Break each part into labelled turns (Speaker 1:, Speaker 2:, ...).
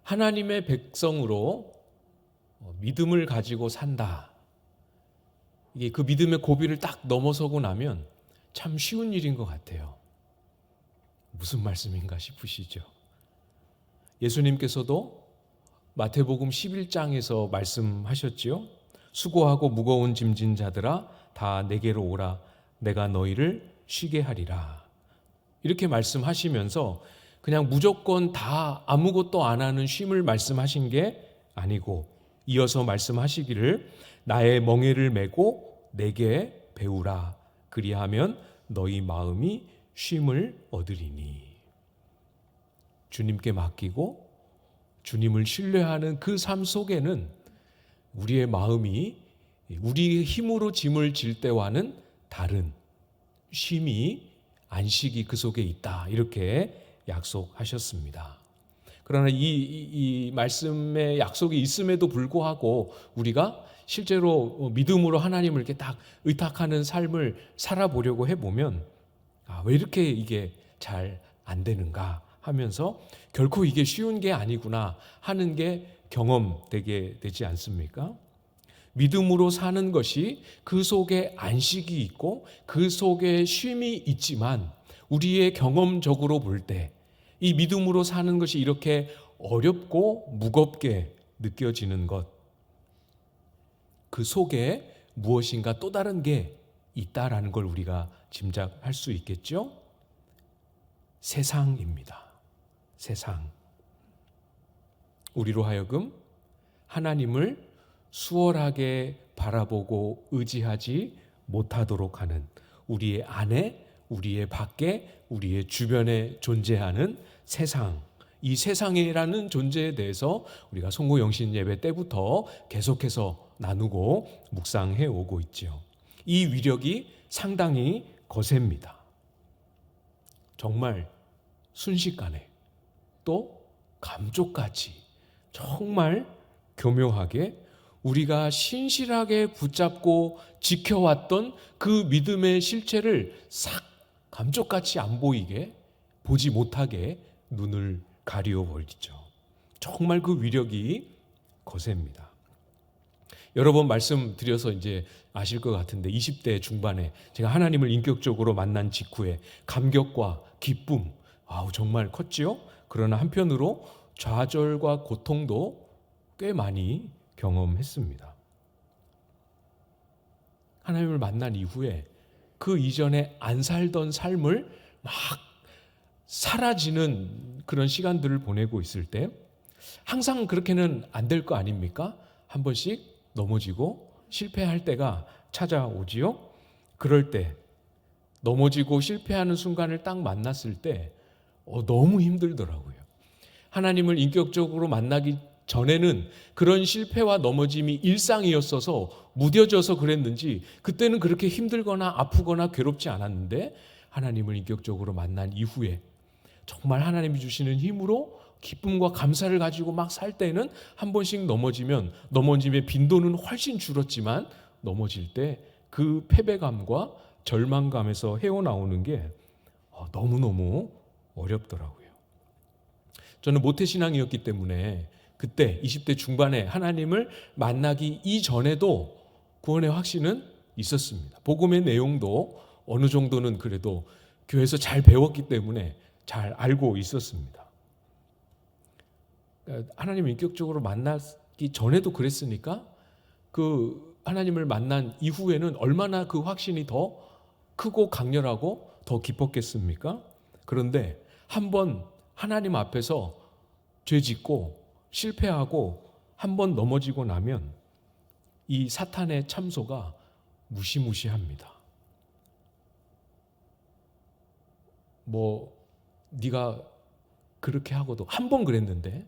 Speaker 1: 하나님의 백성으로 믿음을 가지고 산다. 이게 그 믿음의 고비를 딱 넘어서고 나면 참 쉬운 일인 것 같아요. 무슨 말씀인가 싶으시죠? 예수님께서도 마태복음 11장에서 말씀하셨지요. 수고하고 무거운 짐진 자들아 다 내게로 오라. 내가 너희를 쉬게 하리라. 이렇게 말씀하시면서 그냥 무조건 다 아무것도 안 하는 쉼을 말씀하신 게 아니고 이어서 말씀하시기를 나의 멍에를 메고 내게 배우라. 그리하면 너희 마음이 쉼을 얻으리니. 주님께 맡기고 주님을 신뢰하는 그 삶 속에는 우리의 마음이 우리의 힘으로 짐을 질 때와는 다른 쉼이, 안식이 그 속에 있다. 이렇게 약속하셨습니다. 그러나 이 말씀의 약속이 있음에도 불구하고 우리가 실제로 믿음으로 하나님을 이렇게 딱 의탁하는 삶을 살아보려고 해보면 왜 이렇게 이게 잘 안 되는가 하면서 결코 이게 쉬운 게 아니구나 하는 게 경험되게 되지 않습니까? 믿음으로 사는 것이 그 속에 안식이 있고 그 속에 쉼이 있지만 우리의 경험적으로 볼 때 이 믿음으로 사는 것이 이렇게 어렵고 무겁게 느껴지는 것, 그 속에 무엇인가 또 다른 게 있다라는 걸 우리가 짐작할 수 있겠죠? 세상입니다. 세상. 우리로 하여금 하나님을 수월하게 바라보고 의지하지 못하도록 하는 우리의 안에, 우리의 밖에, 우리의 주변에 존재하는 세상, 이 세상이라는 존재에 대해서 우리가 송구 영신 예배 때부터 계속해서 나누고 묵상해 오고 있죠. 이 위력이 상당히 거셉니다. 정말 순식간에 또 감쪽같이 정말 교묘하게 우리가 신실하게 붙잡고 지켜왔던 그 믿음의 실체를 싹 감쪽같이 안 보이게, 보지 못하게 눈을 가리워버리죠. 정말 그 위력이 거셉니다. 여러 번 말씀드려서 이제 아실 것 같은데 20대 중반에 제가 하나님을 인격적으로 만난 직후에 감격과 기쁨, 정말 컸지요. 그러나 한편으로 좌절과 고통도 꽤 많이 경험했습니다. 하나님을 만난 이후에 그 이전에 안 살던 삶을 막 사라지는 그런 시간들을 보내고 있을 때 항상 그렇게는 안 될 거 아닙니까? 한 번씩 넘어지고 실패할 때가 찾아오지요. 그럴 때 넘어지고 실패하는 순간을 딱 만났을 때 너무 힘들더라고요. 하나님을 인격적으로 만나기 전에는 그런 실패와 넘어짐이 일상이었어서 무뎌져서 그랬는지 그때는 그렇게 힘들거나 아프거나 괴롭지 않았는데 하나님을 인격적으로 만난 이후에 정말 하나님이 주시는 힘으로 기쁨과 감사를 가지고 막 살 때는 한 번씩 넘어지면 넘어짐의 빈도는 훨씬 줄었지만 넘어질 때 그 패배감과 절망감에서 헤어나오는 게 너무너무 어렵더라고요. 저는 모태신앙이었기 때문에 그때 20대 중반에 하나님을 만나기 이전에도 구원의 확신은 있었습니다. 복음의 내용도 어느 정도는 그래도 교회에서 잘 배웠기 때문에 잘 알고 있었습니다. 하나님을 인격적으로 만나기 전에도 그랬으니까 그 하나님을 만난 이후에는 얼마나 그 확신이 더 크고 강렬하고 더 깊었겠습니까? 그런데 한번 하나님 앞에서 죄 짓고 실패하고 한번 넘어지고 나면 이 사탄의 참소가 무시무시합니다. 네가 그렇게 하고도 한 번 그랬는데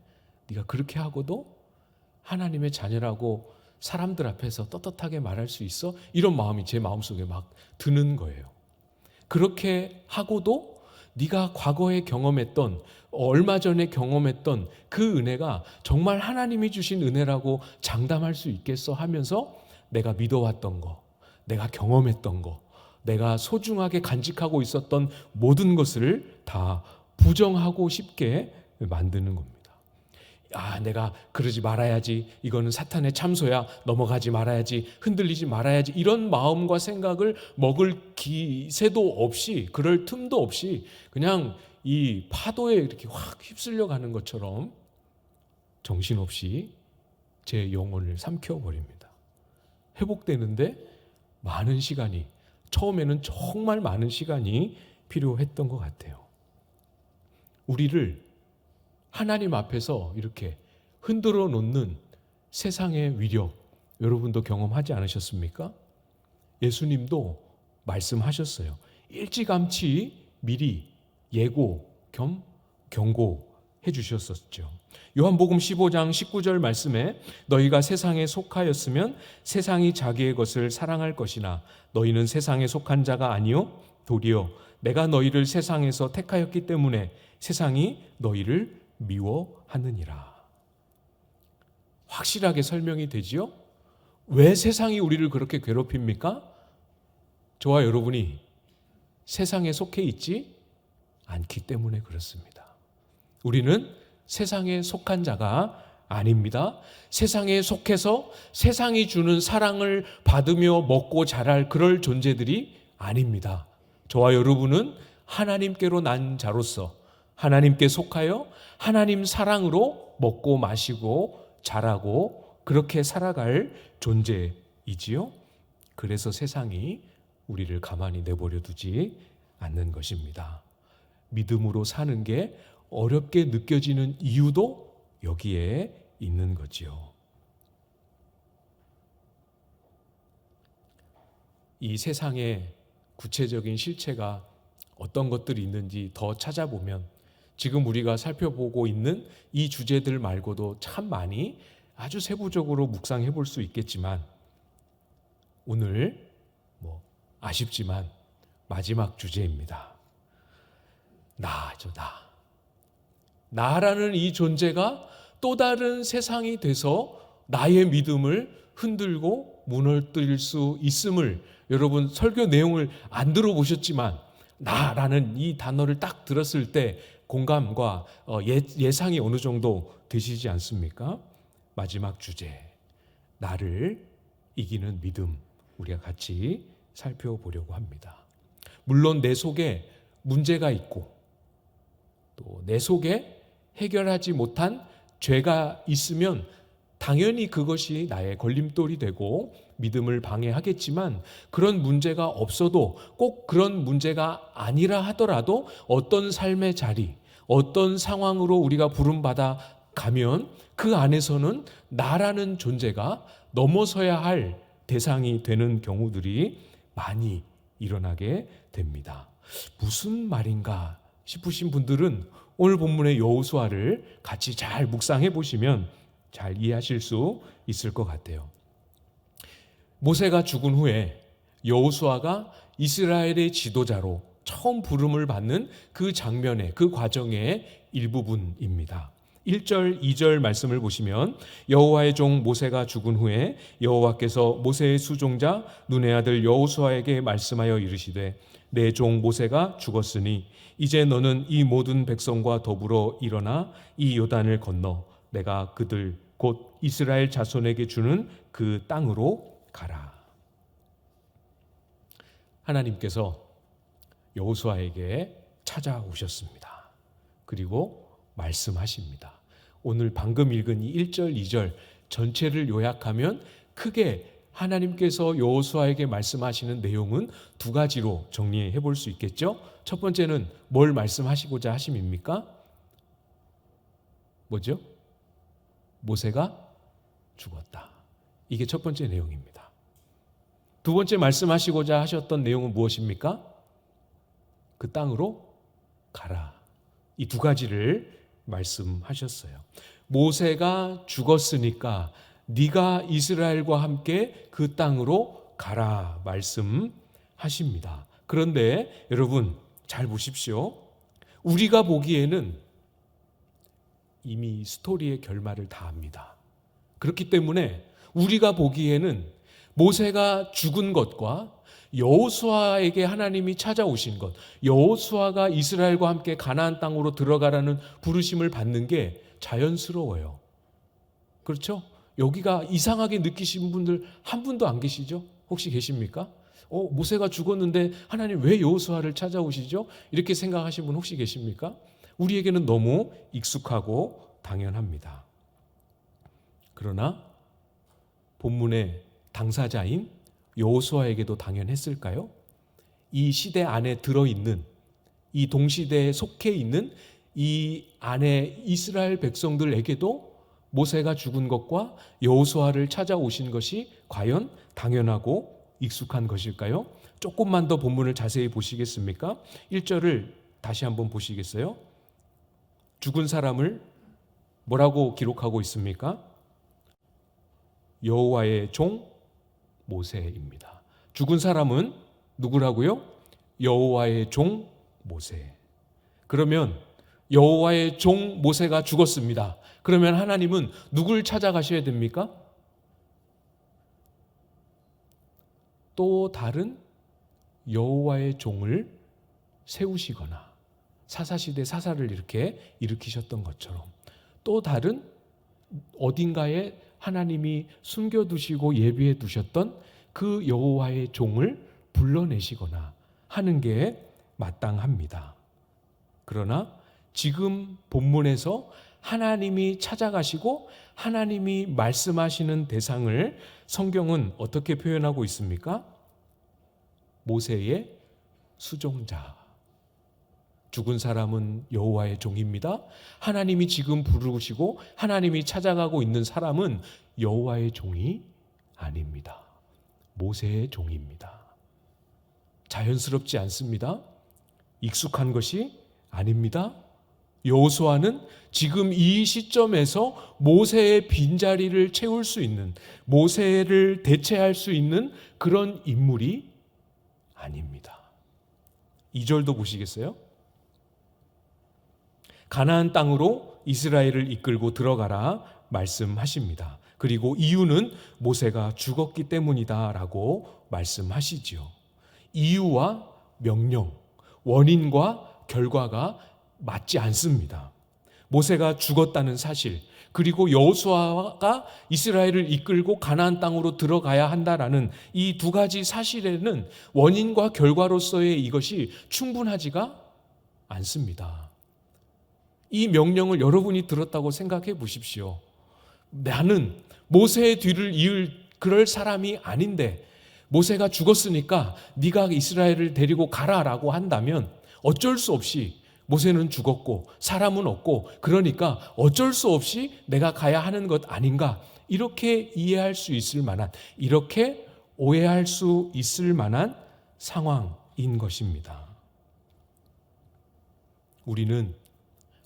Speaker 1: 네가 그렇게 하고도 하나님의 자녀라고 사람들 앞에서 떳떳하게 말할 수 있어? 이런 마음이 제 마음속에 막 드는 거예요. 그렇게 하고도 네가 과거에 경험했던 얼마 전에 경험했던 그 은혜가 정말 하나님이 주신 은혜라고 장담할 수 있겠어 하면서 내가 믿어왔던 거, 내가 경험했던 거, 내가 소중하게 간직하고 있었던 모든 것을 다 부정하고 싶게 만드는 겁니다. 내가 그러지 말아야지, 이거는 사탄의 참소야, 넘어가지 말아야지, 흔들리지 말아야지, 이런 마음과 생각을 먹을 기세도 없이, 그럴 틈도 없이 그냥 이 파도에 이렇게 확 휩쓸려 가는 것처럼 정신없이 제 영혼을 삼켜버립니다. 회복되는데 많은 시간이, 처음에는 정말 많은 시간이 필요했던 것 같아요. 우리를 하나님 앞에서 이렇게 흔들어 놓는 세상의 위력, 여러분도 경험하지 않으셨습니까? 예수님도 말씀하셨어요. 일찌감치 미리 예고 겸 경고해 주셨었죠. 요한복음 15장 19절 말씀에 너희가 세상에 속하였으면 세상이 자기의 것을 사랑할 것이나 너희는 세상에 속한 자가 아니요 도리어 내가 너희를 세상에서 택하였기 때문에 세상이 너희를 미워하느니라. 확실하게 설명이 되지요? 왜 세상이 우리를 그렇게 괴롭힙니까? 저와 여러분이 세상에 속해 있지 않기 때문에 그렇습니다. 우리는 세상에 속한 자가 아닙니다. 세상에 속해서 세상이 주는 사랑을 받으며 먹고 자랄 그럴 존재들이 아닙니다. 저와 여러분은 하나님께로 난 자로서 하나님께 속하여 하나님 사랑으로 먹고 마시고 자라고 그렇게 살아갈 존재이지요. 그래서 세상이 우리를 가만히 내버려 두지 않는 것입니다. 믿음으로 사는 게 어렵게 느껴지는 이유도 여기에 있는 거지요. 이 세상에 구체적인 실체가 어떤 것들이 있는지 더 찾아보면 지금 우리가 살펴보고 있는 이 주제들 말고도 참 많이 아주 세부적으로 묵상해 볼 수 있겠지만 오늘 아쉽지만 마지막 주제입니다. 나라는 이 존재가 또 다른 세상이 돼서 나의 믿음을 흔들고 무너뜨릴 수 있음을, 여러분 설교 내용을 안 들어보셨지만 나라는 이 단어를 딱 들었을 때 공감과 예상이 어느 정도 되시지 않습니까? 마지막 주제, 나를 이기는 믿음, 우리가 같이 살펴보려고 합니다. 물론 내 속에 문제가 있고 또 내 속에 해결하지 못한 죄가 있으면 당연히 그것이 나의 걸림돌이 되고 믿음을 방해하겠지만, 그런 문제가 없어도, 꼭 그런 문제가 아니라 하더라도 어떤 삶의 자리, 어떤 상황으로 우리가 부름받아 가면 그 안에서는 나라는 존재가 넘어서야 할 대상이 되는 경우들이 많이 일어나게 됩니다. 무슨 말인가 싶으신 분들은 오늘 본문의 여호수아를 같이 잘 묵상해 보시면 잘 이해하실 수 있을 것 같아요. 모세가 죽은 후에 여호수아가 이스라엘의 지도자로 처음 부름을 받는 그 장면의, 그 과정의 일부분입니다. 1절, 2절 말씀을 보시면 여호와의 종 모세가 죽은 후에 여호와께서 모세의 수종자 눈의 아들 여호수아에게 말씀하여 이르시되 내 종 모세가 죽었으니 이제 너는 이 모든 백성과 더불어 일어나 이 요단을 건너 내가 그들 곧 이스라엘 자손에게 주는 그 땅으로 가라. 하나님께서 여호수아에게 찾아오셨습니다. 그리고 말씀하십니다. 오늘 방금 읽은 이 1절, 2절 전체를 요약하면 크게 하나님께서 여호수아에게 말씀하시는 내용은 두 가지로 정리해 볼 수 있겠죠? 첫 번째는 뭘 말씀하시고자 하심입니까? 뭐죠? 모세가 죽었다. 이게 첫 번째 내용입니다. 두 번째 말씀하시고자 하셨던 내용은 무엇입니까? 그 땅으로 가라. 이 두 가지를 말씀하셨어요. 모세가 죽었으니까 네가 이스라엘과 함께 그 땅으로 가라 말씀하십니다. 그런데 여러분 잘 보십시오. 우리가 보기에는 이미 스토리의 결말을 다 압니다. 그렇기 때문에 우리가 보기에는 모세가 죽은 것과 여호수아에게 하나님이 찾아오신 것, 여호수아가 이스라엘과 함께 가나안 땅으로 들어가라는 부르심을 받는 게 자연스러워요. 그렇죠? 여기가 이상하게 느끼신 분들 한 분도 안 계시죠? 혹시 계십니까? 모세가 죽었는데 하나님 왜 여호수아를 찾아오시죠? 이렇게 생각하신 분 혹시 계십니까? 우리에게는 너무 익숙하고 당연합니다. 그러나 본문의 당사자인 여호수아에게도 당연했을까요? 이 시대 안에 들어있는, 이 동시대에 속해 있는 이 안에 이스라엘 백성들에게도 모세가 죽은 것과 여호수아를 찾아오신 것이 과연 당연하고 익숙한 것일까요? 조금만 더 본문을 자세히 보시겠습니까? 1절을 다시 한번 보시겠어요? 죽은 사람을 뭐라고 기록하고 있습니까? 여호와의 종 모세입니다. 죽은 사람은 누구라고요? 여호와의 종 모세. 그러면 여호와의 종 모세가 죽었습니다. 그러면 하나님은 누굴 찾아가셔야 됩니까? 또 다른 여호와의 종을 세우시거나 사사시대 사사를 이렇게 일으키셨던 것처럼 또 다른 어딘가에 하나님이 숨겨두시고 예비해 두셨던 그 여호와의 종을 불러내시거나 하는 게 마땅합니다. 그러나 지금 본문에서 하나님이 찾아가시고 하나님이 말씀하시는 대상을 성경은 어떻게 표현하고 있습니까? 모세의 수종자. 죽은 사람은 여호와의 종입니다. 하나님이 지금 부르시고 하나님이 찾아가고 있는 사람은 여호와의 종이 아닙니다. 모세의 종입니다. 자연스럽지 않습니다. 익숙한 것이 아닙니다. 여호수아는 지금 이 시점에서 모세의 빈자리를 채울 수 있는, 모세를 대체할 수 있는 그런 인물이 아닙니다. 2절도 보시겠어요? 가나안 땅으로 이스라엘을 이끌고 들어가라 말씀하십니다. 그리고 이유는 모세가 죽었기 때문이다 라고 말씀하시지요. 이유와 명령, 원인과 결과가 맞지 않습니다. 모세가 죽었다는 사실, 그리고 여호수아가 이스라엘을 이끌고 가나안 땅으로 들어가야 한다라는 이 두 가지 사실에는 원인과 결과로서의 이것이 충분하지가 않습니다. 이 명령을 여러분이 들었다고 생각해 보십시오. 나는 모세의 뒤를 이을 그럴 사람이 아닌데 모세가 죽었으니까 네가 이스라엘을 데리고 가라라고 한다면 어쩔 수 없이 모세는 죽었고 사람은 없고 그러니까 어쩔 수 없이 내가 가야 하는 것 아닌가, 이렇게 이해할 수 있을 만한, 이렇게 오해할 수 있을 만한 상황인 것입니다. 우리는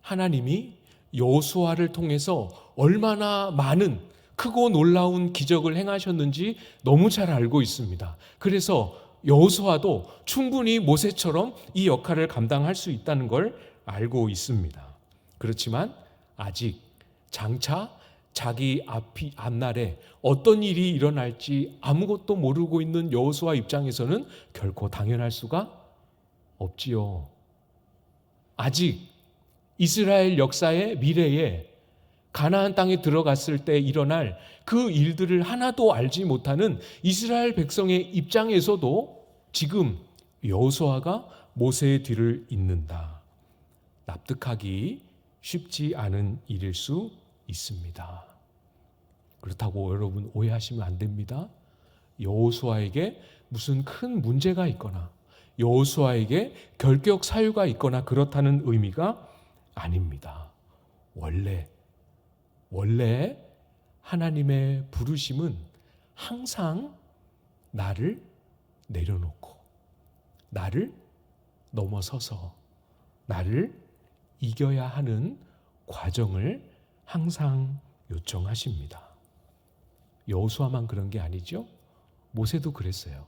Speaker 1: 하나님이 여호수아를 통해서 얼마나 많은 크고 놀라운 기적을 행하셨는지 너무 잘 알고 있습니다. 그래서 여호수아도 충분히 모세처럼 이 역할을 감당할 수 있다는 걸 알고 있습니다. 그렇지만 아직 장차 자기 앞날에 어떤 일이 일어날지 아무것도 모르고 있는 여호수아 입장에서는 결코 당연할 수가 없지요. 아직 이스라엘 역사의 미래에 가나안 땅에 들어갔을 때 일어날 그 일들을 하나도 알지 못하는 이스라엘 백성의 입장에서도 지금 여호수아가 모세의 뒤를 잇는다. 납득하기 쉽지 않은 일일 수 있습니다. 그렇다고 여러분 오해하시면 안 됩니다. 여호수아에게 무슨 큰 문제가 있거나 여호수아에게 결격 사유가 있거나 그렇다는 의미가 아닙니다. 원래 하나님의 부르심은 항상 나를 내려놓고 나를 넘어서서 나를 이겨야 하는 과정을 항상 요청하십니다. 여호수아만 그런 게 아니죠. 모세도 그랬어요.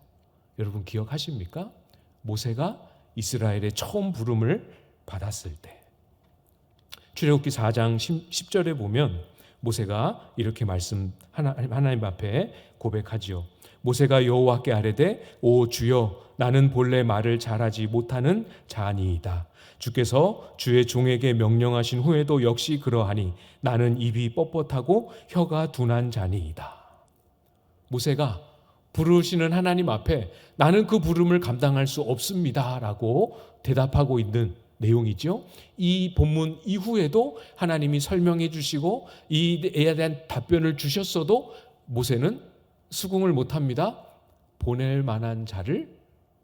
Speaker 1: 여러분 기억하십니까? 모세가 이스라엘의 처음 부름을 받았을 때 출애굽기 4장 10절에 보면 모세가 이렇게 하나님 앞에 고백하지요. 모세가 여호와께 아뢰되 오 주여 나는 본래 말을 잘하지 못하는 자니이다. 주께서 주의 종에게 명령하신 후에도 역시 그러하니 나는 입이 뻣뻣하고 혀가 둔한 자니이다. 모세가 부르시는 하나님 앞에 나는 그 부름을 감당할 수 없습니다 라고 대답하고 있는 내용이죠. 이 본문 이후에도 하나님이 설명해 주시고 이에 대한 답변을 주셨어도 모세는 수긍을 못합니다. 보낼 만한 자를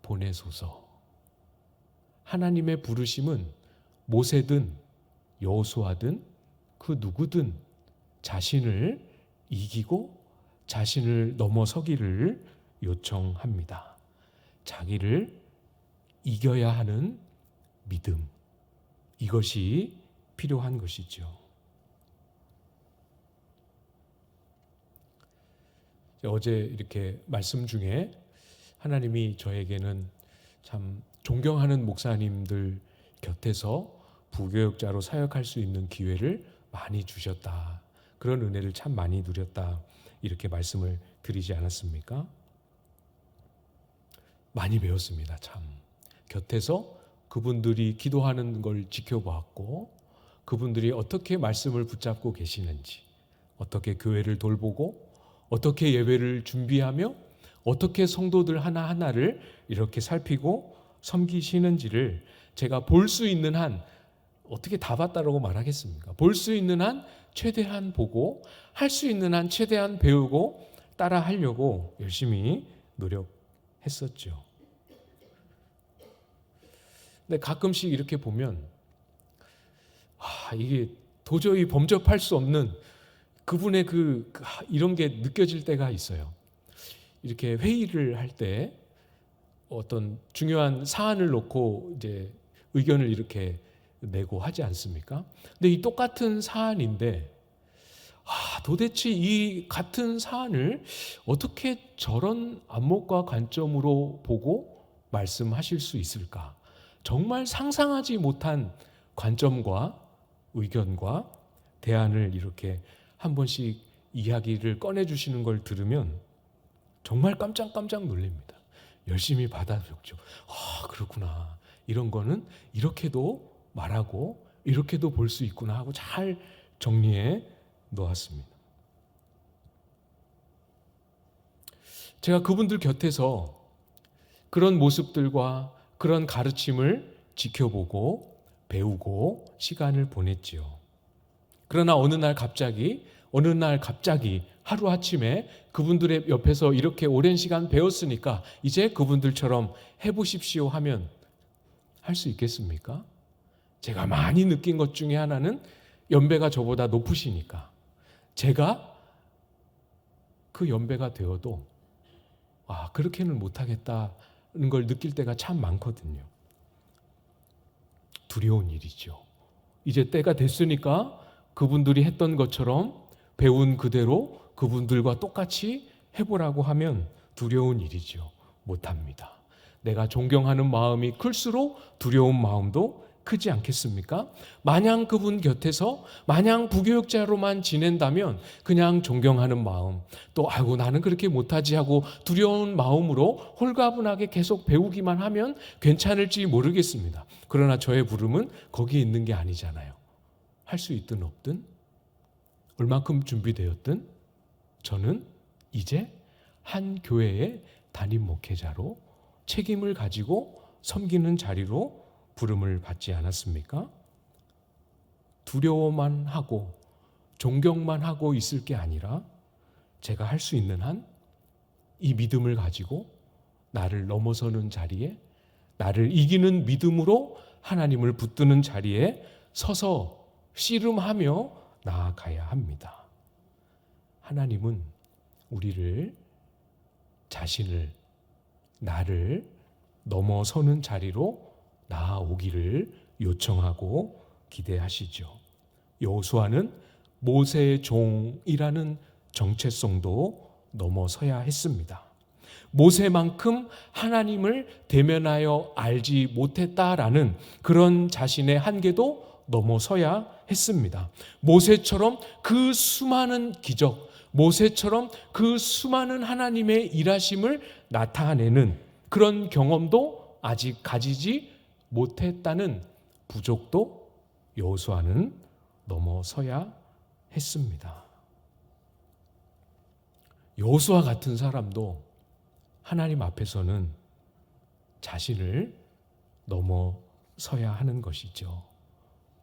Speaker 1: 보내소서. 하나님의 부르심은 모세든 여호수아든 그 누구든 자신을 이기고 자신을 넘어서기를 요청합니다. 자기를 이겨야 하는 믿음, 이것이 필요한 것이죠. 어제 이렇게 말씀 중에 하나님이 저에게는 참 존경하는 목사님들 곁에서 부교육자로 사역할 수 있는 기회를 많이 주셨다. 그런 은혜를 참 많이 누렸다. 이렇게 말씀을 드리지 않았습니까? 많이 배웠습니다. 참. 곁에서 그분들이 기도하는 걸 지켜보았고 그분들이 어떻게 말씀을 붙잡고 계시는지, 어떻게 교회를 돌보고 어떻게 예배를 준비하며 어떻게 성도들 하나하나를 이렇게 살피고 섬기시는지를 제가 볼 수 있는 한, 어떻게 다 봤다라고 말하겠습니까? 볼 수 있는 한 최대한 보고 할 수 있는 한 최대한 배우고 따라 하려고 열심히 노력했었죠. 근데 가끔씩 이렇게 보면 이게 도저히 범접할 수 없는 그분의 이런 게 느껴질 때가 있어요. 이렇게 회의를 할 때 어떤 중요한 사안을 놓고 이제 의견을 이렇게 내고 하지 않습니까? 근데 이 똑같은 사안인데 도대체 이 같은 사안을 어떻게 저런 안목과 관점으로 보고 말씀하실 수 있을까? 정말 상상하지 못한 관점과 의견과 대안을 이렇게 한 번씩 이야기를 꺼내주시는 걸 들으면 정말 깜짝깜짝 놀랍니다. 열심히 받아들였죠. 그렇구나. 이런 거는 이렇게도 말하고 이렇게도 볼 수 있구나 하고 잘 정리해 놓았습니다. 제가 그분들 곁에서 그런 모습들과 그런 가르침을 지켜보고 배우고 시간을 보냈지요. 그러나 어느 날 갑자기 하루아침에 그분들의 옆에서 이렇게 오랜 시간 배웠으니까 이제 그분들처럼 해보십시오 하면 할 수 있겠습니까? 제가 많이 느낀 것 중에 하나는 연배가 저보다 높으시니까 제가 그 연배가 되어도 그렇게는 못하겠다는 걸 느낄 때가 참 많거든요. 두려운 일이죠. 이제 때가 됐으니까 그분들이 했던 것처럼 배운 그대로 그분들과 똑같이 해보라고 하면 두려운 일이죠. 못합니다. 내가 존경하는 마음이 클수록 두려운 마음도 크지 않겠습니까? 마냥 그분 곁에서 마냥 부교육자로만 지낸다면 그냥 존경하는 마음, 또 나는 그렇게 못하지 하고 두려운 마음으로 홀가분하게 계속 배우기만 하면 괜찮을지 모르겠습니다. 그러나 저의 부름은 거기에 있는 게 아니잖아요. 할 수 있든 없든 얼만큼 준비되었든 저는 이제 한 교회의 담임 목회자로 책임을 가지고 섬기는 자리로 부름을 받지 않았습니까? 두려워만 하고 존경만 하고 있을 게 아니라 제가 할 수 있는 한 이 믿음을 가지고 나를 넘어서는 자리에, 나를 이기는 믿음으로 하나님을 붙드는 자리에 서서 씨름하며 나아가야 합니다. 하나님은 우리를, 자신을, 나를 넘어서는 자리로 나아오기를 요청하고 기대하시죠. 여호수아는 모세의 종이라는 정체성도 넘어서야 했습니다. 모세만큼 하나님을 대면하여 알지 못했다라는 그런 자신의 한계도 넘어서야 했습니다. 모세처럼 그 수많은 기적, 모세처럼 그 수많은 하나님의 일하심을 나타내는 그런 경험도 아직 가지지 못했다는 부족도 여호수아는 넘어서야 했습니다. 여호수아 같은 사람도 하나님 앞에서는 자신을 넘어서야 하는 것이죠.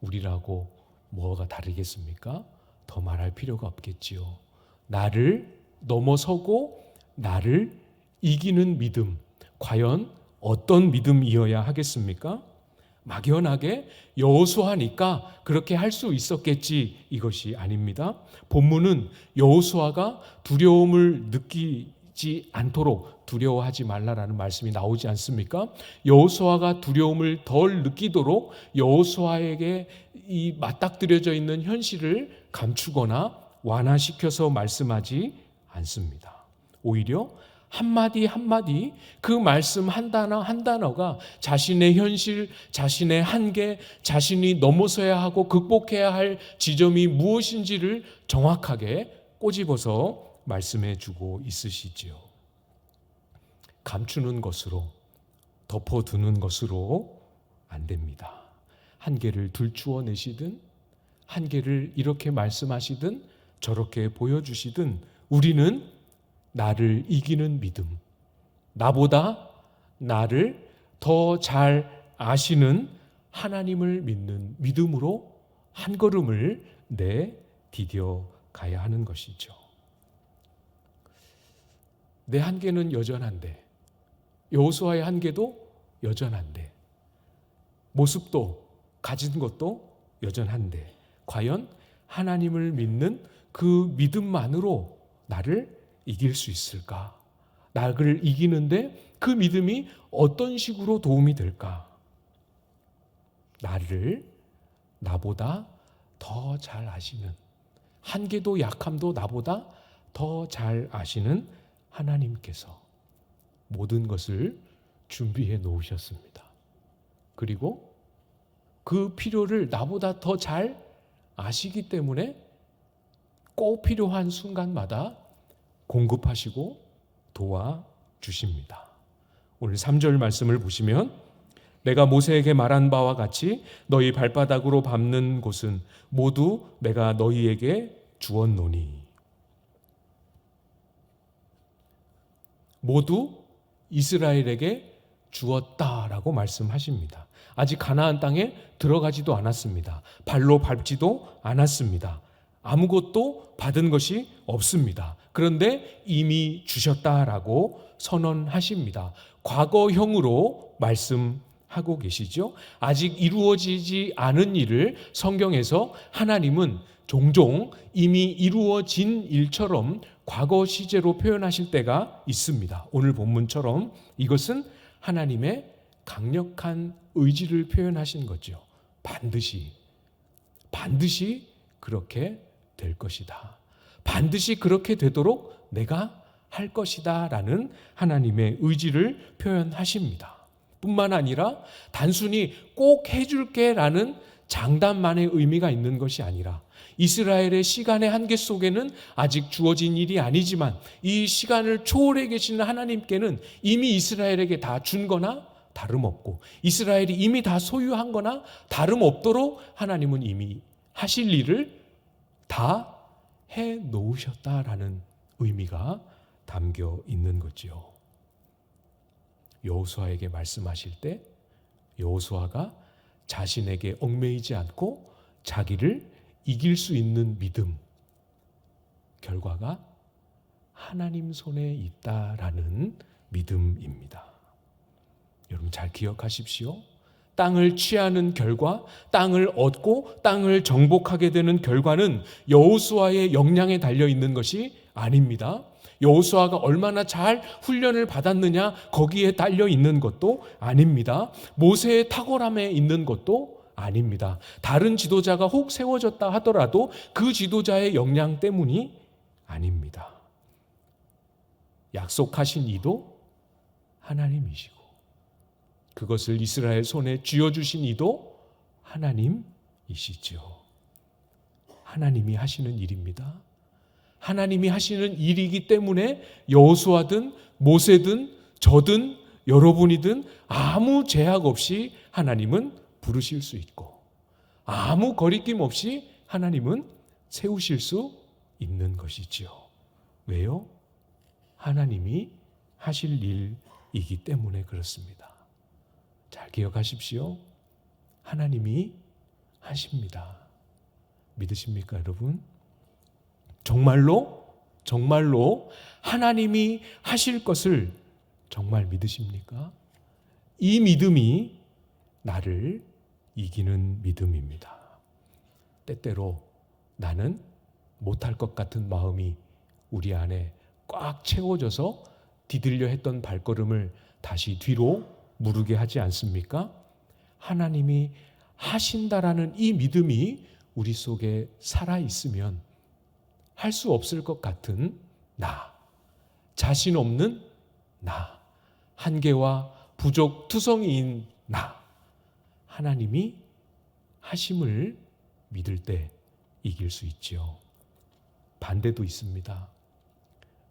Speaker 1: 우리라고 뭐가 다르겠습니까? 더 말할 필요가 없겠지요. 나를 넘어서고 나를 이기는 믿음, 과연 어떤 믿음이어야 하겠습니까? 막연하게 여호수아니까 그렇게 할 수 있었겠지, 이것이 아닙니다. 본문은 여호수아가 두려움을 느끼지 않도록 두려워하지 말라라는 말씀이 나오지 않습니까? 여호수아가 두려움을 덜 느끼도록 여호수아에게 이 맞닥뜨려져 있는 현실을 감추거나 완화시켜서 말씀하지 않습니다. 오히려 한마디 한마디 그 말씀 한 단어 한 단어가 자신의 현실, 자신의 한계, 자신이 넘어서야 하고 극복해야 할 지점이 무엇인지를 정확하게 꼬집어서 말씀해 주고 있으시지요. 감추는 것으로, 덮어두는 것으로 안 됩니다. 한계를 들추어 내시든 한계를 이렇게 말씀하시든 저렇게 보여주시든 우리는 나를 이기는 믿음, 나보다 나를 더 잘 아시는 하나님을 믿는 믿음으로 한 걸음을 내디뎌 가야 하는 것이죠. 내 한계는 여전한데, 여호수아의 한계도 여전한데, 모습도 가진 것도 여전한데, 과연 하나님을 믿는 그 믿음만으로 나를 이길 수 있을까? 나를 이기는데 그 믿음이 어떤 식으로 도움이 될까? 나를 나보다 더 잘 아시는, 한계도 약함도 나보다 더 잘 아시는 하나님께서 모든 것을 준비해 놓으셨습니다. 그리고 그 필요를 나보다 더 잘 아시기 때문에 꼭 필요한 순간마다 공급하시고 도와주십니다. 오늘 3절 말씀을 보시면 내가 모세에게 말한 바와 같이 너희 발바닥으로 밟는 곳은 모두 내가 너희에게 주었노니. 모두 이스라엘에게 주었다라고 말씀하십니다. 아직 가나안 땅에 들어가지도 않았습니다. 발로 밟지도 않았습니다. 아무것도 받은 것이 없습니다. 그런데 이미 주셨다라고 선언하십니다. 과거형으로 말씀하고 계시죠. 아직 이루어지지 않은 일을 성경에서 하나님은 종종 이미 이루어진 일처럼 과거 시제로 표현하실 때가 있습니다. 오늘 본문처럼 이것은 하나님의 강력한 의지를 표현하신 거죠. 반드시 그렇게 될 것이다. 반드시 그렇게 되도록 내가 할 것이다 라는 하나님의 의지를 표현하십니다. 뿐만 아니라 단순히 꼭 해줄게 라는 장담만의 의미가 있는 것이 아니라 이스라엘의 시간의 한계 속에는 아직 주어진 일이 아니지만 이 시간을 초월해 계시는 하나님께는 이미 이스라엘에게 다 준 거나 다름없고 이스라엘이 이미 다 소유한 거나 다름없도록 하나님은 이미 하실 일을 다 해 놓으셨다라는 의미가 담겨 있는 거지요. 여호수아에게 말씀하실 때 여호수아가 자신에게 얽매이지 않고 자기를 이길 수 있는 믿음, 결과가 하나님 손에 있다라는 믿음입니다. 여러분 잘 기억하십시오. 땅을 취하는 결과, 땅을 얻고 땅을 정복하게 되는 결과는 여호수아의 역량에 달려 있는 것이 아닙니다. 여호수아가 얼마나 잘 훈련을 받았느냐 거기에 달려 있는 것도 아닙니다. 모세의 탁월함에 있는 것도 아닙니다. 다른 지도자가 혹 세워졌다 하더라도 그 지도자의 역량 때문이 아닙니다. 약속하신 이도 하나님이시고 그것을 이스라엘 손에 쥐어주신 이도 하나님이시죠. 하나님이 하시는 일입니다. 하나님이 하시는 일이기 때문에 여호수아든 모세든 저든 여러분이든 아무 제약 없이 하나님은 부르실 수 있고 아무 거리낌 없이 하나님은 세우실 수 있는 것이지요. 왜요? 하나님이 하실 일이기 때문에 그렇습니다. 잘 기억하십시오. 하나님이 하십니다. 믿으십니까, 여러분? 정말로 하나님이 하실 것을 정말 믿으십니까? 이 믿음이 나를 이기는 믿음입니다. 때때로 나는 못할 것 같은 마음이 우리 안에 꽉 채워져서 디딜려 했던 발걸음을 다시 뒤로 무르게 하지 않습니까? 하나님이 하신다라는 이 믿음이 우리 속에 살아있으면 할 수 없을 것 같은 나, 자신 없는 나, 한계와 부족 투성이인 나, 하나님이 하심을 믿을 때 이길 수 있지요. 반대도 있습니다.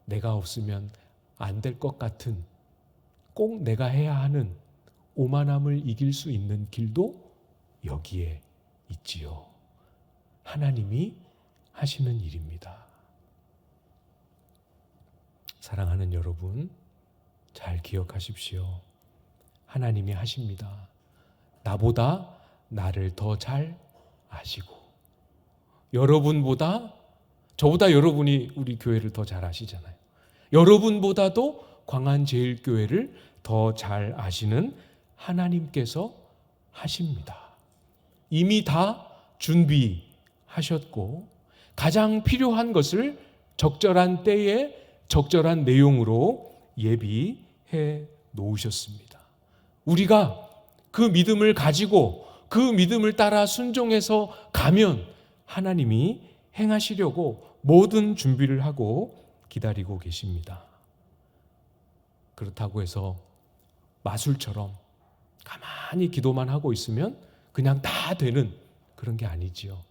Speaker 1: 내가 없으면 안 될 것 같은, 꼭 내가 해야 하는 오만함을 이길 수 있는 길도 여기에 있지요. 하나님이 하시는 일입니다. 사랑하는 여러분, 잘 기억하십시오. 하나님이 하십니다. 나보다 나를 더 잘 아시고, 여러분보다, 저보다 여러분이 우리 교회를 더 잘 아시잖아요. 여러분보다도 광안제일교회를 더 잘 아시는 하나님께서 하십니다. 이미 다 준비하셨고 가장 필요한 것을 적절한 때에 적절한 내용으로 예비해 놓으셨습니다. 우리가 그 믿음을 가지고 그 믿음을 따라 순종해서 가면 하나님이 행하시려고 모든 준비를 하고 기다리고 계십니다. 그렇다고 해서 마술처럼 가만히 기도만 하고 있으면 그냥 다 되는 그런 게 아니지요.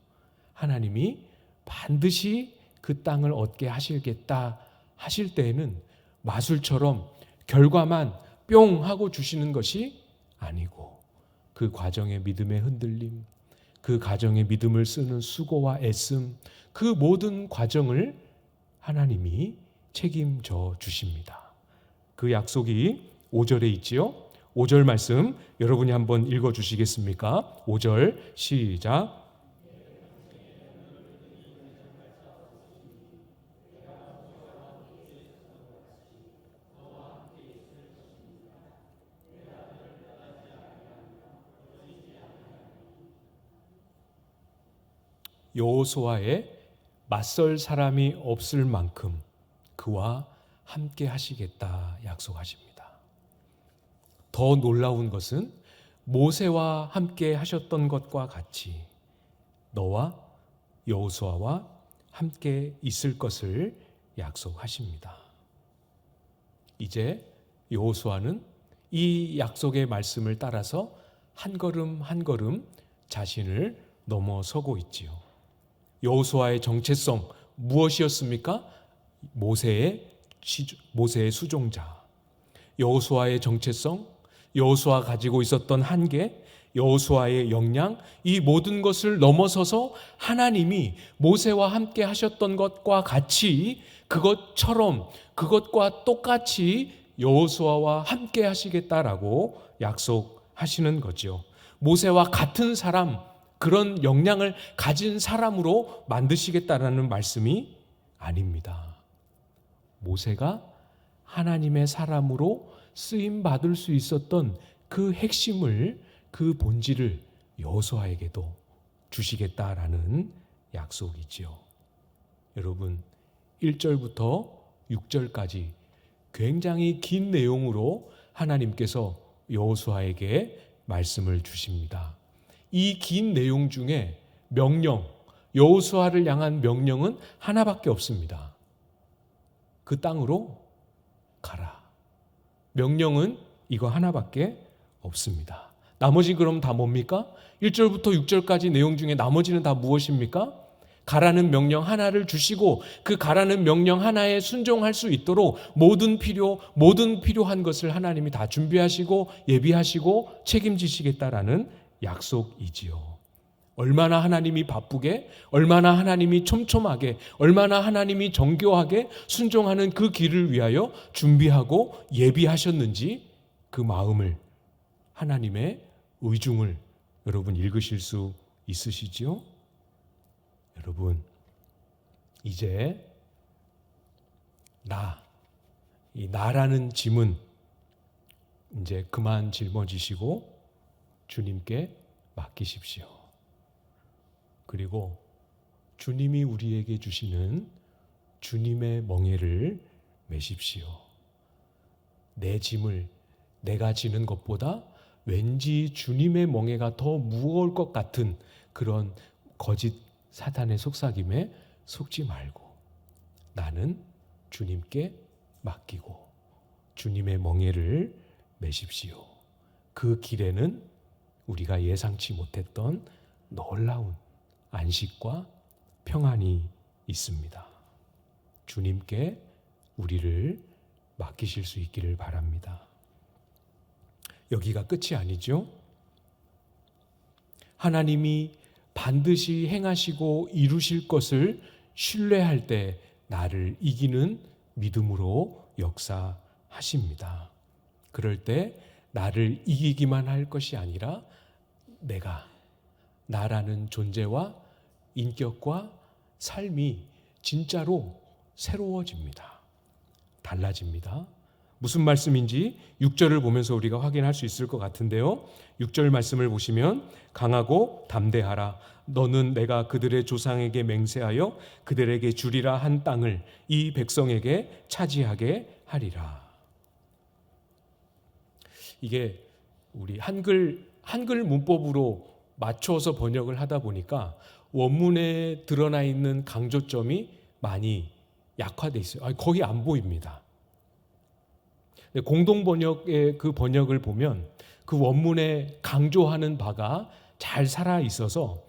Speaker 1: 하나님이 반드시 그 땅을 얻게 하시겠다 하실 때에는 마술처럼 결과만 뿅 하고 주시는 것이 아니고 그 과정의 믿음의 흔들림, 그 과정의 믿음을 쓰는 수고와 애씀, 그 모든 과정을 하나님이 책임져 주십니다. 그 약속이 5절에 있지요. 5절 말씀 여러분이 한번 읽어주시겠습니까? 5절 시작. 여호수아에 맞설 사람이 없을 만큼 그와 함께 하시겠다 약속하십니다. 더 놀라운 것은 모세와 함께 하셨던 것과 같이 너와 여호수아와 함께 있을 것을 약속하십니다. 이제 여호수아는 이 약속의 말씀을 따라서 한 걸음 한 걸음 자신을 넘어서고 있지요. 여호수아의 정체성 무엇이었습니까? 모세의 수종자. 여호수아의 정체성, 여호수아가 가지고 있었던 한계, 여호수아의 역량, 이 모든 것을 넘어서서 하나님이 모세와 함께 하셨던 것과 같이 그것처럼 그것과 똑같이 여호수아와 함께 하시겠다라고 약속하시는 거죠. 모세와 같은 사람, 그런 역량을 가진 사람으로 만드시겠다라는 말씀이 아닙니다. 모세가 하나님의 사람으로 쓰임 받을 수 있었던 그 핵심을, 그 본질을 여호수아에게도 주시겠다라는 약속이지요. 여러분, 1절부터 6절까지 굉장히 긴 내용으로 하나님께서 여호수아에게 말씀을 주십니다. 이 긴 내용 중에 명령, 여호수아를 향한 명령은 하나밖에 없습니다. 그 땅으로 가라. 명령은 이거 하나밖에 없습니다. 나머지 그럼 다 뭡니까? 1절부터 6절까지 내용 중에 나머지는 다 무엇입니까? 가라는 명령 하나를 주시고 그 가라는 명령 하나에 순종할 수 있도록 모든 필요한 것을 하나님이 다 준비하시고 예비하시고 책임지시겠다라는 약속이지요. 얼마나 하나님이 바쁘게, 얼마나 하나님이 촘촘하게, 얼마나 하나님이 정교하게 순종하는 그 길을 위하여 준비하고 예비하셨는지 그 마음을, 하나님의 의중을 여러분 읽으실 수 있으시지요? 여러분, 이제 이 나라는 짐은 이제 그만 짊어지시고 주님께 맡기십시오. 그리고 주님이 우리에게 주시는 주님의 멍에를 메십시오. 내 짐을 내가 지는 것보다 왠지 주님의 멍에가 더 무거울 것 같은 그런 거짓 사탄의 속삭임에 속지 말고 나는 주님께 맡기고 주님의 멍에를 메십시오. 그 길에는 우리가 예상치 못했던 놀라운 안식과 평안이 있습니다. 주님께 우리를 맡기실 수 있기를 바랍니다. 여기가 끝이 아니죠. 하나님이 반드시 행하시고 이루실 것을 신뢰할 때 나를 이기는 믿음으로 역사하십니다. 그럴 때 나를 이기기만 할 것이 아니라 나라는 존재와 인격과 삶이 진짜로 새로워집니다. 달라집니다. 무슨 말씀인지 6절을 보면서 우리가 확인할 수 있을 것 같은데요. 6절 말씀을 보시면 강하고 담대하라. 너는 내가 그들의 조상에게 맹세하여 그들에게 주리라 한 땅을 이 백성에게 차지하게 하리라. 이게 우리 한글 문법으로 맞춰서 번역을 하다 보니까 원문에 드러나 있는 강조점이 많이 약화되어 있어요. 거의 안 보입니다. 공동 번역의 그 번역을 보면 그 원문에 강조하는 바가 잘 살아 있어서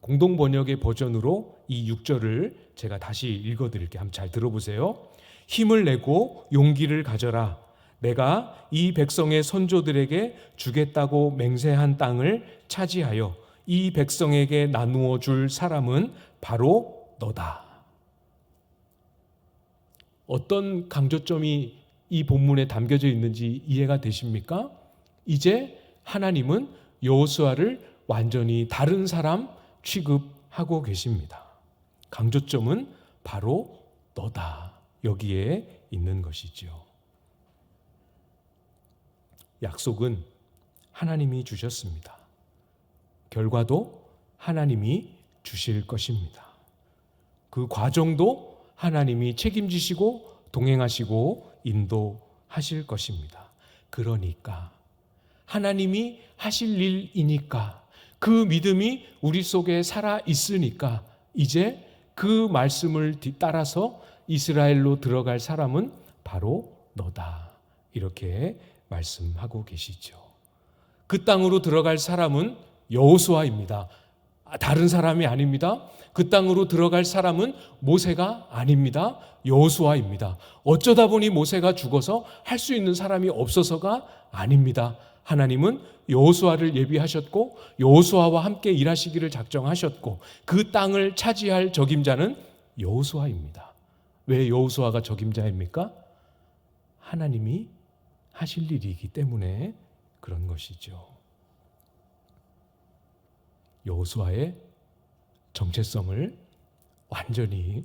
Speaker 1: 공동 번역의 버전으로 이 6절을 제가 다시 읽어드릴게요. 한번 잘 들어보세요. 힘을 내고 용기를 가져라. 내가 이 백성의 선조들에게 주겠다고 맹세한 땅을 차지하여 이 백성에게 나누어 줄 사람은 바로 너다. 어떤 강조점이 이 본문에 담겨져 있는지 이해가 되십니까? 이제 하나님은 여호수아를 완전히 다른 사람 취급하고 계십니다. 강조점은 바로 너다. 여기에 있는 것이죠. 약속은 하나님이 주셨습니다. 결과도 하나님이 주실 것입니다. 그 과정도 하나님이 책임지시고 동행하시고 인도하실 것입니다. 그러니까 하나님이 하실 일이니까 그 믿음이 우리 속에 살아 있으니까 이제 그 말씀을 뒤따라서 이스라엘로 들어갈 사람은 바로 너다. 이렇게 말씀하고 계시죠. 그 땅으로 들어갈 사람은 여호수아입니다. 다른 사람이 아닙니다. 그 땅으로 들어갈 사람은 모세가 아닙니다. 여호수아입니다. 어쩌다 보니 모세가 죽어서 할 수 있는 사람이 없어서가 아닙니다. 하나님은 여호수아를 예비하셨고 여호수아와 함께 일하시기를 작정하셨고 그 땅을 차지할 적임자는 여호수아입니다. 왜 여호수아가 적임자입니까? 하나님이 하실 일이기 때문에 그런 것이죠. 여호수아의 정체성을 완전히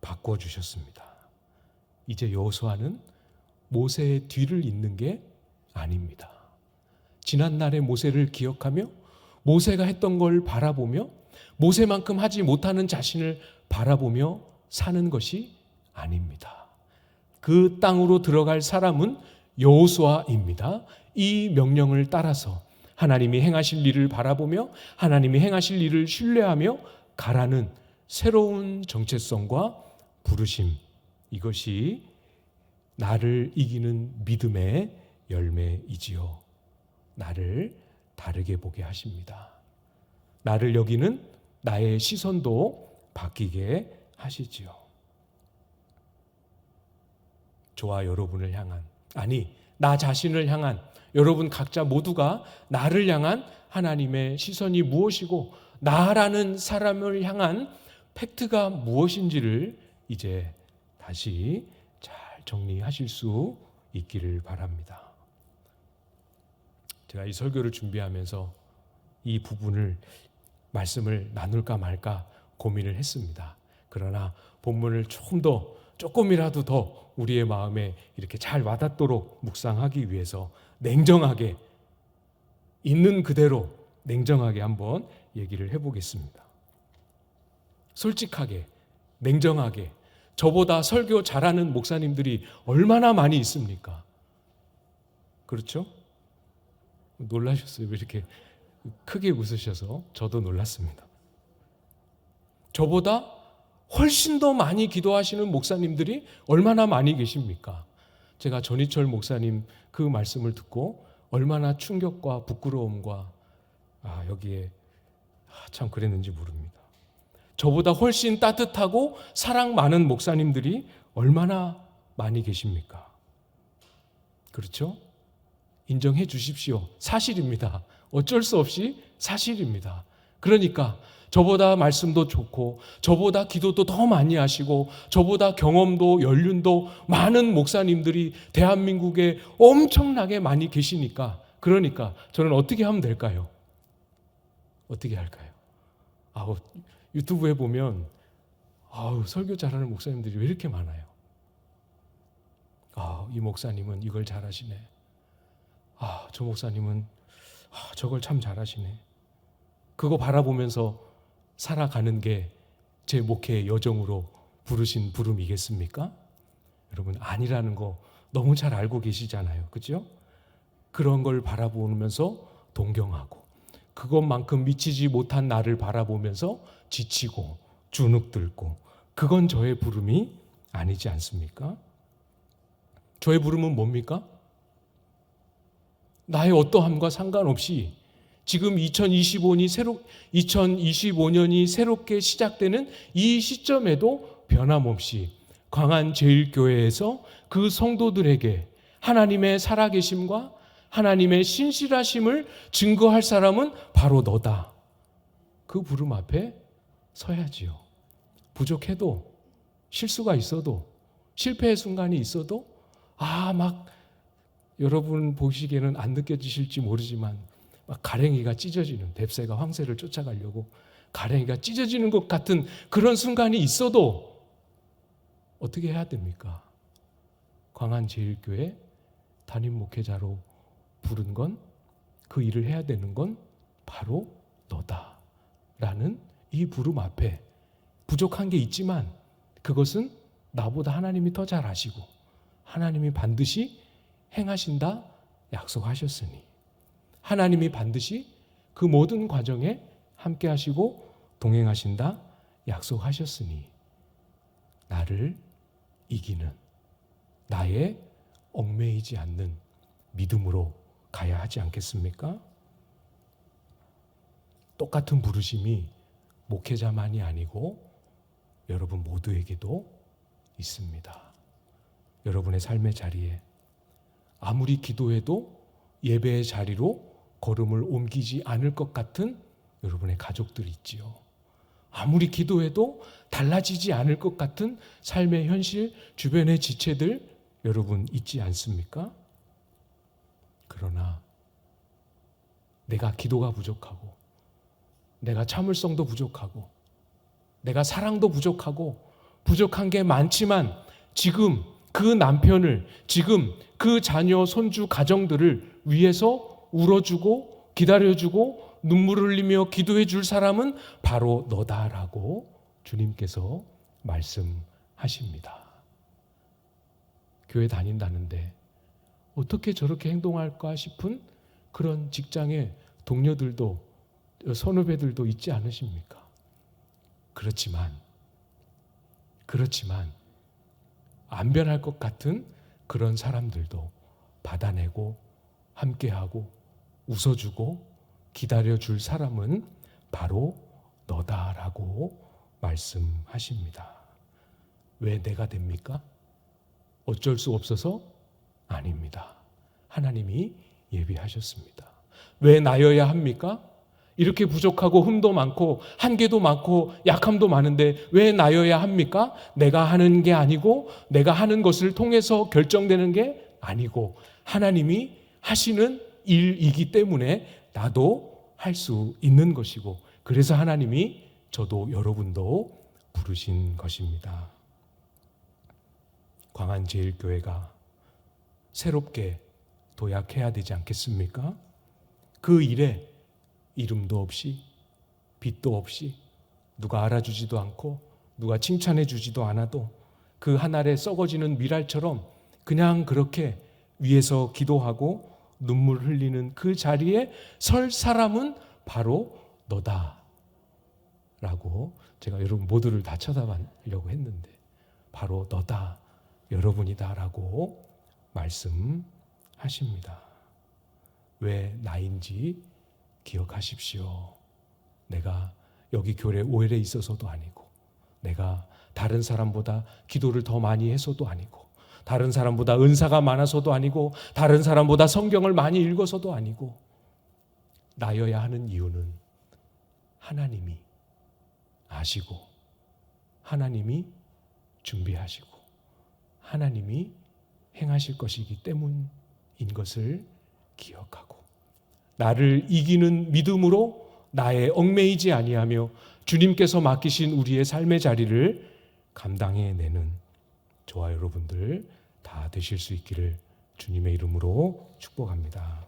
Speaker 1: 바꿔주셨습니다. 이제 여호수아는 모세의 뒤를 잇는 게 아닙니다. 지난날의 모세를 기억하며 모세가 했던 걸 바라보며 모세만큼 하지 못하는 자신을 바라보며 사는 것이 아닙니다. 그 땅으로 들어갈 사람은 여호수아입니다. 이 명령을 따라서 하나님이 행하실 일을 바라보며 하나님이 행하실 일을 신뢰하며 가라는 새로운 정체성과 부르심, 이것이 나를 이기는 믿음의 열매이지요. 나를 다르게 보게 하십니다. 나를 여기는 나의 시선도 바뀌게 하시지요. 저와 여러분을 향한, 아니 나 자신을 향한, 여러분 각자 모두가 나를 향한 하나님의 시선이 무엇이고 나라는 사람을 향한 팩트가 무엇인지를 이제 다시 잘 정리하실 수 있기를 바랍니다. 제가 이 설교를 준비하면서 이 부분을 말씀을 나눌까 말까 고민을 했습니다. 그러나 본문을 조금이라도 더 우리의 마음에 이렇게 잘 와닿도록 묵상하기 위해서 냉정하게, 있는 그대로 냉정하게 한번 얘기를 해보겠습니다. 솔직하게, 냉정하게, 저보다 설교 잘하는 목사님들이 얼마나 많이 있습니까? 그렇죠? 놀라셨어요. 왜 이렇게 크게 웃으셔서. 저도 놀랐습니다. 저보다 훨씬 더 많이 기도하시는 목사님들이 얼마나 많이 계십니까? 제가 전희철 목사님 그 말씀을 듣고 얼마나 충격과 부끄러움과 여기에 참 그랬는지 모릅니다. 저보다 훨씬 따뜻하고 사랑 많은 목사님들이 얼마나 많이 계십니까? 그렇죠? 인정해 주십시오. 사실입니다. 어쩔 수 없이 사실입니다. 그러니까 저보다 말씀도 좋고 저보다 기도도 더 많이 하시고 저보다 경험도 연륜도 많은 목사님들이 대한민국에 엄청나게 많이 계시니까, 그러니까 저는 어떻게 하면 될까요? 어떻게 할까요? 유튜브에 보면 설교 잘하는 목사님들이 왜 이렇게 많아요? 이 목사님은 이걸 잘하시네. 저 목사님은 저걸 참 잘하시네. 그거 바라보면서 살아가는 게 제 목회의 여정으로 부르신 부름이겠습니까? 여러분, 아니라는 거 너무 잘 알고 계시잖아요. 그죠? 그런 걸 바라보면서 동경하고 그것만큼 미치지 못한 나를 바라보면서 지치고 주눅들고, 그건 저의 부름이 아니지 않습니까? 저의 부름은 뭡니까? 나의 어떠함과 상관없이 지금 2025년이 새롭게 시작되는 이 시점에도 변함없이 광안제일교회에서 그 성도들에게 하나님의 살아계심과 하나님의 신실하심을 증거할 사람은 바로 너다. 그 부름 앞에 서야지요. 부족해도, 실수가 있어도, 실패의 순간이 있어도 막 여러분 보시기에는 안 느껴지실지 모르지만 막 가랭이가 찢어지는, 뱁새가 황새를 쫓아가려고 가랭이가 찢어지는 것 같은 그런 순간이 있어도 어떻게 해야 됩니까? 광안제일교회 담임 목회자로 부른 건, 그 일을 해야 되는 건 바로 너다라는 이 부름 앞에 부족한 게 있지만 그것은 나보다 하나님이 더 잘 아시고 하나님이 반드시 행하신다 약속하셨으니, 하나님이 반드시 그 모든 과정에 함께 하시고 동행하신다 약속하셨으니 나를 이기는, 나의 얽매이지 않는 믿음으로 가야 하지 않겠습니까? 똑같은 부르심이 목회자만이 아니고 여러분 모두에게도 있습니다. 여러분의 삶의 자리에 아무리 기도해도 예배의 자리로 걸음을 옮기지 않을 것 같은 여러분의 가족들이 있지요. 아무리 기도해도 달라지지 않을 것 같은 삶의 현실, 주변의 지체들 여러분 있지 않습니까? 그러나 내가 기도가 부족하고 내가 참을성도 부족하고 내가 사랑도 부족하고 부족한 게 많지만 지금 그 남편을, 지금 그 자녀, 손주, 가정들을 위해서 울어주고 기다려주고 눈물을 흘리며 기도해 줄 사람은 바로 너다라고 주님께서 말씀하십니다. 교회 다닌다는데 어떻게 저렇게 행동할까 싶은 그런 직장의 동료들도, 선후배들도 있지 않으십니까? 그렇지만 안 변할 것 같은 그런 사람들도 받아내고 함께하고 웃어주고 기다려줄 사람은 바로 너다라고 말씀하십니다. 왜 내가 됩니까? 어쩔 수 없어서? 아닙니다. 하나님이 예비하셨습니다. 왜 나여야 합니까? 이렇게 부족하고 흠도 많고 한계도 많고 약함도 많은데 왜 나여야 합니까? 내가 하는 게 아니고 내가 하는 것을 통해서 결정되는 게 아니고 하나님이 하시는 일이기 때문에 나도 할 수 있는 것이고, 그래서 하나님이 저도 여러분도 부르신 것입니다. 광안제일교회가 새롭게 도약해야 되지 않겠습니까? 그 일에 이름도 없이 빛도 없이 누가 알아주지도 않고 누가 칭찬해 주지도 않아도 그 한 알에 썩어지는 밀알처럼 그냥 그렇게 위에서 기도하고 눈물 흘리는 그 자리에 설 사람은 바로 너다 라고 제가 여러분 모두를 다 쳐다보려고 했는데 바로 너다, 여러분이다 라고 말씀하십니다. 왜 나인지 기억하십시오. 내가 여기 교회 오래 있어서도 아니고, 내가 다른 사람보다 기도를 더 많이 해서도 아니고, 다른 사람보다 은사가 많아서도 아니고, 다른 사람보다 성경을 많이 읽어서도 아니고, 나여야 하는 이유는 하나님이 아시고, 하나님이 준비하시고, 하나님이 행하실 것이기 때문인 것을 기억하고, 나를 이기는 믿음으로 나의 얽매이지 아니하며 주님께서 맡기신 우리의 삶의 자리를 감당해내는 저와 여러분들 다 되실 수 있기를 주님의 이름으로 축복합니다.